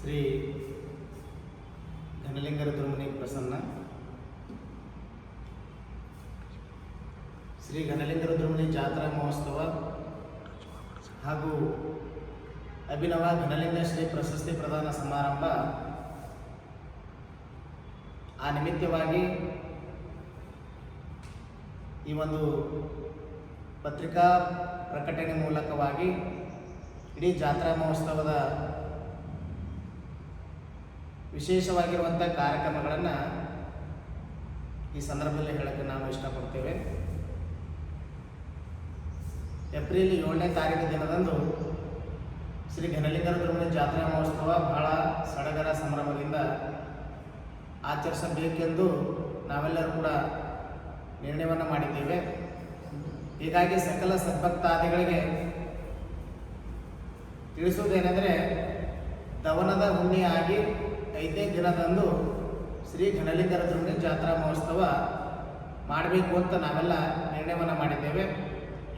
ಶ್ರೀ ಘನಲಿಂಗ ರುದ್ರಮುನಿ ಪ್ರಸನ್ನ ಶ್ರೀ ಘನಲಿಂಗ ರುದ್ರಮುನಿ ಜಾತ್ರಾ ಮಹೋತ್ಸವ ಹಾಗೂ ಅಭಿನವ ಘನಲಿಂಗ ಶ್ರೀ ಪ್ರಶಸ್ತಿ ಪ್ರದಾನ ಸಮಾರಂಭ ಆ ನಿಮಿತ್ತವಾಗಿ ಈ ಒಂದು ಪತ್ರಿಕಾ ಪ್ರಕಟಣೆ ಮೂಲಕವಾಗಿ ಇಡೀ ಜಾತ್ರಾ ಮಹೋತ್ಸವದ ವಿಶೇಷವಾಗಿರುವಂಥ ಕಾರ್ಯಕ್ರಮಗಳನ್ನು ಈ ಸಂದರ್ಭದಲ್ಲಿ ಹೇಳಕ್ಕೆ ನಾವು ಇಷ್ಟಪಡ್ತೇವೆ. ಏಪ್ರಿಲ್ 7ನೇ ತಾರೀಕು ದಿನದಂದು ಶ್ರೀ ಘನಲಿಂಗ ರುದ್ರಮುನಿ ಜಾತ್ರಾ ಮಹೋತ್ಸವ ಬಹಳ ಸಡಗರ ಸಂಭ್ರಮದಿಂದ ಆಚರಿಸಬೇಕೆಂದು ನಾವೆಲ್ಲರೂ ಕೂಡ ನಿರ್ಣಯವನ್ನು ಮಾಡಿದ್ದೇವೆ. ಹೀಗಾಗಿ ಸಕಲ ಸದ್ಭಕ್ತಾದಿಗಳಿಗೆ ತಿಳಿಸುವುದೇನೆಂದರೆ, ದವನದ ಹುಣ್ಣಿಯಾಗಿ 5ನೇ ದಿನದಂದು ಶ್ರೀ ಘನಲಿಂಗ ರುದ್ರಮುನಿ ಜಾತ್ರಾ ಮಹೋತ್ಸವ ಮಾಡಬೇಕು ಅಂತ ನಾವೆಲ್ಲ ನಿರ್ಣಯವನ್ನು ಮಾಡಿದ್ದೇವೆ.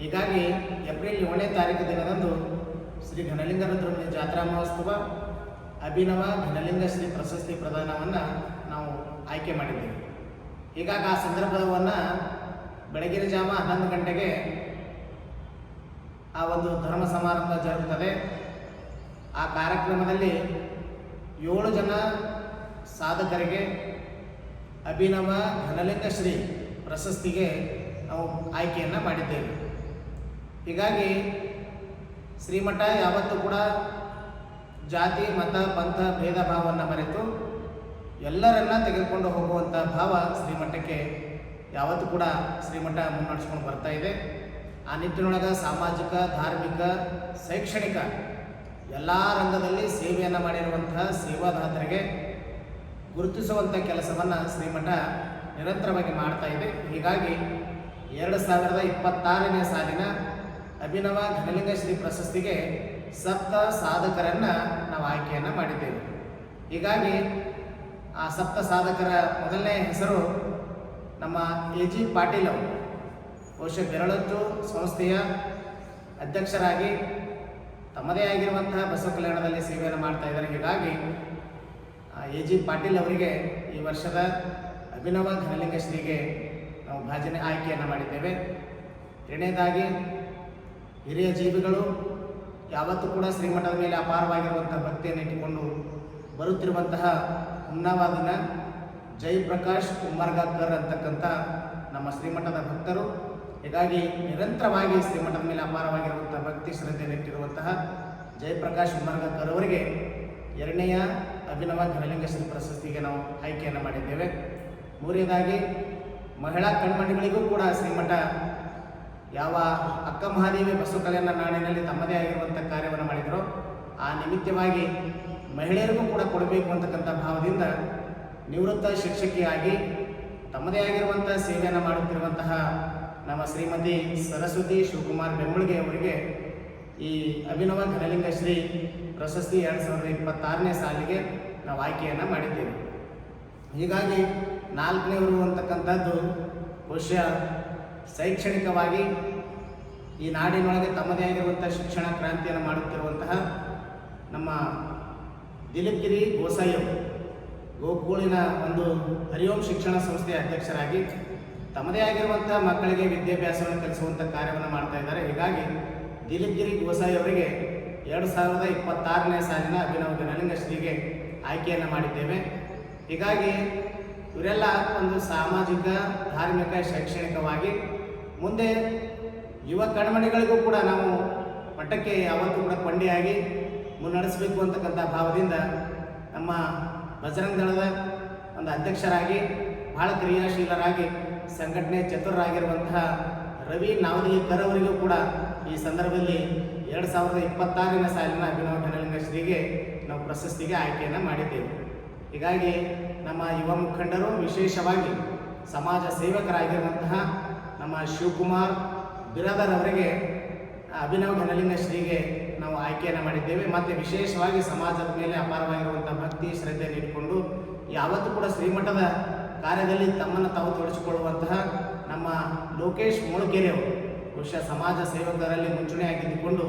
ಹೀಗಾಗಿ ಏಪ್ರಿಲ್ 7ನೇ ತಾರೀಕು ದಿನದಂದು ಶ್ರೀ ಘನಲಿಂಗ ರುದ್ರಮುನಿ ಜಾತ್ರಾ ಮಹೋತ್ಸವ ಅಭಿನವ ಘನಲಿಂಗ ಶ್ರೀ ಪ್ರಶಸ್ತಿ ಪ್ರದಾನವನ್ನು ನಾವು ಆಯ್ಕೆ ಮಾಡಿದ್ದೇವೆ. ಹೀಗಾಗಿ ಆ ಸಂದರ್ಭವನ್ನು ಬೆಳಗಿನ ಜಾವ 11 ಗಂಟೆಗೆ ಆ ಒಂದು ಧರ್ಮ ಸಮಾರಂಭ ಜರುಗುತ್ತದೆ. ಆ ಕಾರ್ಯಕ್ರಮದಲ್ಲಿ 7 ಜನ ಸಾಧಕರಿಗೆ ಅಭಿನವ ಘನಲಿಂಗ ಶ್ರೀ ಪ್ರಶಸ್ತಿಗೆ ನಾವು ಆಯ್ಕೆಯನ್ನು ಮಾಡಿದ್ದೇವೆ. ಹೀಗಾಗಿ ಶ್ರೀಮಠ ಯಾವತ್ತೂ ಕೂಡ ಜಾತಿ ಮತ ಪಂಥ ಭೇದ ಭಾವವನ್ನು ಮರೆತು ಎಲ್ಲರನ್ನ ತೆಗೆದುಕೊಂಡು ಹೋಗುವಂಥ ಭಾವ ಶ್ರೀಮಠಕ್ಕೆ ಯಾವತ್ತೂ ಕೂಡ ಶ್ರೀಮಠ ಮುನ್ನಡೆಸ್ಕೊಂಡು ಬರ್ತಾ ಇದೆ. ಆ ನಿಟ್ಟಿನೊಳಗೆ ಸಾಮಾಜಿಕ, ಧಾರ್ಮಿಕ, ಶೈಕ್ಷಣಿಕ ಎಲ್ಲ ರಂಗದಲ್ಲಿ ಸೇವೆಯನ್ನು ಮಾಡಿರುವಂತಹ ಸೇವಾದಾತರಿಗೆ ಗುರುತಿಸುವಂಥ ಕೆಲಸವನ್ನು ಶ್ರೀಮಠ ನಿರಂತರವಾಗಿ ಮಾಡ್ತಾ ಇದೆ. ಹೀಗಾಗಿ 2026ನೇ ಸಾಲಿನ ಅಭಿನವ ಘನಲಿಂಗ ಶ್ರೀ ಪ್ರಶಸ್ತಿಗೆ 7 ಸಾಧಕರನ್ನು ನಾವು ಆಯ್ಕೆಯನ್ನು ಮಾಡಿದ್ದೇವೆ. ಹೀಗಾಗಿ ಆ 7 ಸಾಧಕರ ಮೊದಲನೇ ಹೆಸರು ನಮ್ಮ AG ಪಾಟೀಲ್ ಅವರು. ಬಹುಶಃ ಬೆರಳಚ್ಚು ಸಂಸ್ಥೆಯ ಅಧ್ಯಕ್ಷರಾಗಿ ತಮ್ಮದೇ ಆಗಿರುವಂತಹ ಬಸವ ಕಲ್ಯಾಣದಲ್ಲಿ ಸೇವೆಯನ್ನು ಮಾಡ್ತಾ ಇದ್ದಾರೆ. ಹೀಗಾಗಿ AG ಪಾಟೀಲ್ ಅವರಿಗೆ ಈ ವರ್ಷದ ಅಭಿನವ ಘನಲಿಂಗ ಶ್ರೀಗೆ ನಾವು ಭಾಜನೆ ಆಯ್ಕೆಯನ್ನು ಮಾಡಿದ್ದೇವೆ. ಎರಡನೇದಾಗಿ ಹಿರಿಯ ಜೀವಿಗಳು ಯಾವತ್ತೂ ಕೂಡ ಶ್ರೀಮಠದ ಮೇಲೆ ಅಪಾರವಾಗಿರುವಂಥ ಭಕ್ತಿಯನ್ನು ಇಟ್ಟುಕೊಂಡು ಬರುತ್ತಿರುವಂತಹ ಹುಮ್ನಾವಾದಿನ ಜಯಪ್ರಕಾಶ್ ಉಮ್ಮರ್ಗಾಕರ್ ಅಂತಕ್ಕಂಥ ನಮ್ಮ ಶ್ರೀಮಠದ ಭಕ್ತರು. ಹೀಗಾಗಿ ನಿರಂತರವಾಗಿ ಶ್ರೀಮಠದ ಮೇಲೆ ಅಪಾರವಾಗಿರುವಂಥ ಭಕ್ತಿ ಶ್ರದ್ಧೆಯನ್ನಿಟ್ಟಿರುವಂತಹ ಜಯಪ್ರಕಾಶ್ ಉಮ್ಮರ್ಗಾಕರ್ ಅವರಿಗೆ 2ನೇ ಅಭಿನವ ಘನಲಿಂಗ ಶ್ರೀ ಪ್ರಶಸ್ತಿಗೆ ನಾವು ಆಯ್ಕೆಯನ್ನು ಮಾಡಿದ್ದೇವೆ. ಮೂರನೇದಾಗಿ ಮಹಿಳಾ ಕಣ್ಮಣಿಗಳಿಗೂ ಕೂಡ ಶ್ರೀಮಠ ಯಾವ ಅಕ್ಕ ಮಹಾದೇವಿ ಬಸವ ಕಲ್ಯಾಣ ನಾಡಿನಲ್ಲಿ ತಮ್ಮದೇ ಆಗಿರುವಂಥ ಕಾರ್ಯವನ್ನು ಮಾಡಿದರೋ ಆ ನಿಮಿತ್ತವಾಗಿ ಮಹಿಳೆಯರಿಗೂ ಕೂಡ ಕೊಡಬೇಕು ಅಂತಕ್ಕಂಥ ಭಾವದಿಂದ ನಿವೃತ್ತ ಶಿಕ್ಷಕಿಯಾಗಿ ತಮ್ಮದೇ ಆಗಿರುವಂಥ ಸೇವೆಯನ್ನು ಮಾಡುತ್ತಿರುವಂತಹ ನಮ್ಮ ಶ್ರೀಮತಿ ಸರಸ್ವತಿ ಶಿವಕುಮಾರ್ ಬೆಂಬಳಿಗೆ ಅವರಿಗೆ ಈ ಅಭಿನವ ಘನಲಿಂಗ ಶ್ರೀ ಪ್ರಶಸ್ತಿ 2026ನೇ ಸಾಲಿಗೆ ನಾವು ಆಯ್ಕೆಯನ್ನು ಮಾಡಿದ್ದೇವೆ. ಹೀಗಾಗಿ 4ನೇವರು ಅಂತಕ್ಕಂಥದ್ದು ಬಹುಶಃ ಶೈಕ್ಷಣಿಕವಾಗಿ ಈ ನಾಡಿನೊಳಗೆ ತಮ್ಮದೇ ಆಗಿರುವಂಥ ಶಿಕ್ಷಣ ಕ್ರಾಂತಿಯನ್ನು ಮಾಡುತ್ತಿರುವಂತಹ ನಮ್ಮ ದಿಲೀಪ್ ಗಿರಿ ಗೋಸಾಯಿ ಅವರು ಗೋಕುಳಿನ ಒಂದು ಹರಿಓಂ ಶಿಕ್ಷಣ ಸಂಸ್ಥೆಯ ಅಧ್ಯಕ್ಷರಾಗಿ ತಮ್ಮದೇ ಆಗಿರುವಂಥ ಮಕ್ಕಳಿಗೆ ವಿದ್ಯಾಭ್ಯಾಸವನ್ನು ಕಲಿಸುವಂಥ ಕಾರ್ಯವನ್ನು ಮಾಡ್ತಾ ಇದ್ದಾರೆ. ಹೀಗಾಗಿ ದಿಲೀಪ್ ಗಿರಿ ಗೋಸಾಯಿ ಅವರಿಗೆ 2026ನೇ ಸಾಲಿನ ಅಭಿನವ ಘನಲಿಂಗ ಶ್ರೀಗೆ ಆಯ್ಕೆಯನ್ನು ಮಾಡಿದ್ದೇವೆ. ಹೀಗಾಗಿ ಇವರೆಲ್ಲ ಒಂದು ಸಾಮಾಜಿಕ, ಧಾರ್ಮಿಕ, ಶೈಕ್ಷಣಿಕವಾಗಿ ಮುಂದೆ ಯುವ ಕಣ್ಮಣಿಗಳಿಗೂ ಕೂಡ ನಾವು ಮಠಕ್ಕೆ ಯಾವತ್ತೂ ಕೂಡ ಕೊಂಡಿಯಾಗಿ ಮುನ್ನಡೆಸಬೇಕು ಅಂತಕ್ಕಂಥ ಭಾವದಿಂದ ನಮ್ಮ ಬಜರಂಗ ದಳದ ಒಂದು ಅಧ್ಯಕ್ಷರಾಗಿ ಬಹಳ ಕ್ರಿಯಾಶೀಲರಾಗಿ ಸಂಘಟನೆ ಚತುರರಾಗಿರುವಂತಹ ರವಿ ನಾವದಗಿಕರ್ ಅವರಿಗೂ ಕೂಡ ಈ ಸಂದರ್ಭದಲ್ಲಿ 2026ನೇ ಸಾಲಿನ ಅಭಿನವ ಘನಲಿಂಗ ಶ್ರೀಗೆ ನಾವು ಪ್ರಶಸ್ತಿಗೆ ಆಯ್ಕೆಯನ್ನು ಮಾಡಿದ್ದೇವೆ. ಹೀಗಾಗಿ ನಮ್ಮ ಯುವ ಮುಖಂಡರು, ವಿಶೇಷವಾಗಿ ಸಮಾಜ ಸೇವಕರಾಗಿರುವಂತಹ ನಮ್ಮ ಶಿವಕುಮಾರ್ ಬಿರಾದರ್ ಅವರಿಗೆ ಅಭಿನವ ಘನಲಿಂಗ ಶ್ರೀಗೆ ನಾವು ಆಯ್ಕೆಯನ್ನು ಮಾಡಿದ್ದೇವೆ. ಮತ್ತು ವಿಶೇಷವಾಗಿ ಸಮಾಜದ ಮೇಲೆ ಅಪಾರವಾಗಿರುವಂಥ ಭಕ್ತಿ ಶ್ರದ್ಧೆಯನ್ನು ಇಟ್ಕೊಂಡು ಯಾವತ್ತೂ ಕೂಡ ಶ್ರೀಮಠದ ಕಾರ್ಯದಲ್ಲಿ ತಮ್ಮನ್ನು ತಾವು ತೊಡಗಿಸಿಕೊಳ್ಳುವಂತಹ ನಮ್ಮ ಲೋಕೇಶ್ ಮುಳುಕೆರೆ ಅವರು ಬಹುಶಃ ಸಮಾಜ ಸೇವಕರಲ್ಲಿ ಮುಂಚೂಣಿಯಾಗಿದ್ದುಕೊಂಡು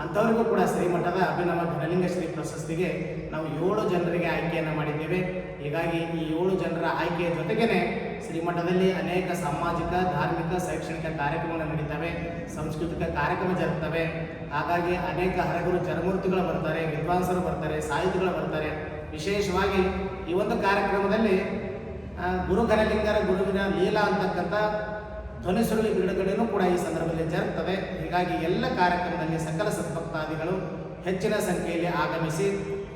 ಅಂಥವರಿಗೂ ಕೂಡ ಶ್ರೀಮಠದ ಅಭಿನವ ಘನಲಿಂಗ ಶ್ರೀ ಪ್ರಶಸ್ತಿಗೆ ನಾವು 7 ಜನರಿಗೆ ಆಯ್ಕೆಯನ್ನು ಮಾಡಿದ್ದೇವೆ. ಹೀಗಾಗಿ ಈ 7 ಜನರ ಆಯ್ಕೆಯ ಜೊತೆಗೇನೆ ಶ್ರೀಮಠದಲ್ಲಿ ಅನೇಕ ಸಾಮಾಜಿಕ, ಧಾರ್ಮಿಕ, ಶೈಕ್ಷಣಿಕ ಕಾರ್ಯಕ್ರಮಗಳು ನಡೀತವೆ, ಸಾಂಸ್ಕೃತಿಕ ಕಾರ್ಯಕ್ರಮ ಜರುಗುತ್ತವೆ. ಹಾಗಾಗಿ ಅನೇಕ ಹರಗುರು ಜನಮೂರ್ತಿಗಳು ಬರ್ತಾರೆ, ವಿದ್ವಾಂಸರು ಬರ್ತಾರೆ, ಸಾಹಿತಿಗಳು ಬರ್ತಾರೆ. ವಿಶೇಷವಾಗಿ ಈ ಒಂದು ಕಾರ್ಯಕ್ರಮದಲ್ಲಿ ಗುರು ಘನಲಿಂಗರ ಗುರುವಿನ ಲೀಲಾ ಅಂತಕ್ಕಂಥ ಧ್ವನಿ ಸುರುಳಿ ಬಿಡುಗಡೆಯೂ ಕೂಡ ಈ ಸಂದರ್ಭದಲ್ಲಿ ಜರುಗುತ್ತದೆ. ಹೀಗಾಗಿ ಎಲ್ಲ ಕಾರ್ಯಕ್ರಮದಲ್ಲಿ ಸಕಲ ಸದ್ಭಕ್ತಾದಿಗಳು ಹೆಚ್ಚಿನ ಸಂಖ್ಯೆಯಲ್ಲಿ ಆಗಮಿಸಿ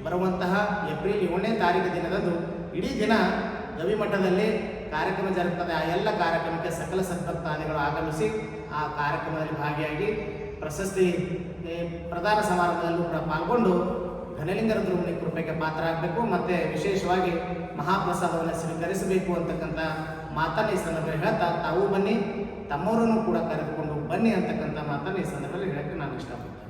ಬರುವಂತಹ ಏಪ್ರಿಲ್ 7ನೇ ತಾರೀಕು ದಿನದಂದು ಇಡೀ ದಿನ ಗವಿಮಠದಲ್ಲಿ ಕಾರ್ಯಕ್ರಮ ಜರುಗುತ್ತದೆ. ಆ ಎಲ್ಲ ಕಾರ್ಯಕ್ರಮಕ್ಕೆ ಸಕಲ ಸದ್ಭಕ್ತಾದಿಗಳು ಆಗಮಿಸಿ ಆ ಕಾರ್ಯಕ್ರಮದಲ್ಲಿ ಭಾಗಿಯಾಗಿ ಪ್ರಶಸ್ತಿ ಪ್ರದಾನ ಸಮಾರಂಭದಲ್ಲೂ ಕೂಡ ಪಾಲ್ಗೊಂಡು ಘನಲಿಂಗರ ಧ್ರುವನಿ ಕೃಪೆಗೆ ಪಾತ್ರ ಆಗಬೇಕು ಮತ್ತು ವಿಶೇಷವಾಗಿ ಮಹಾಪ್ರಸಾದವನ್ನು ಸ್ವೀಕರಿಸಬೇಕು ಅಂತಕ್ಕಂಥ ಮಾತನ್ನು ಈ ಸಂದರ್ಭದಲ್ಲಿ ಹೇಳ್ತಾ ತಾವು ಬನ್ನಿ, ತಮ್ಮವರನ್ನು ಕೂಡ ಕರೆದುಕೊಂಡು ಬನ್ನಿ ಅಂತಕ್ಕಂಥ ಮಾತನ್ನು ಈ ಸಂದರ್ಭದಲ್ಲಿ ಹೇಳಕ್ಕೆ ನಾನು ಇಷ್ಟಪಡ್ತೀನಿ.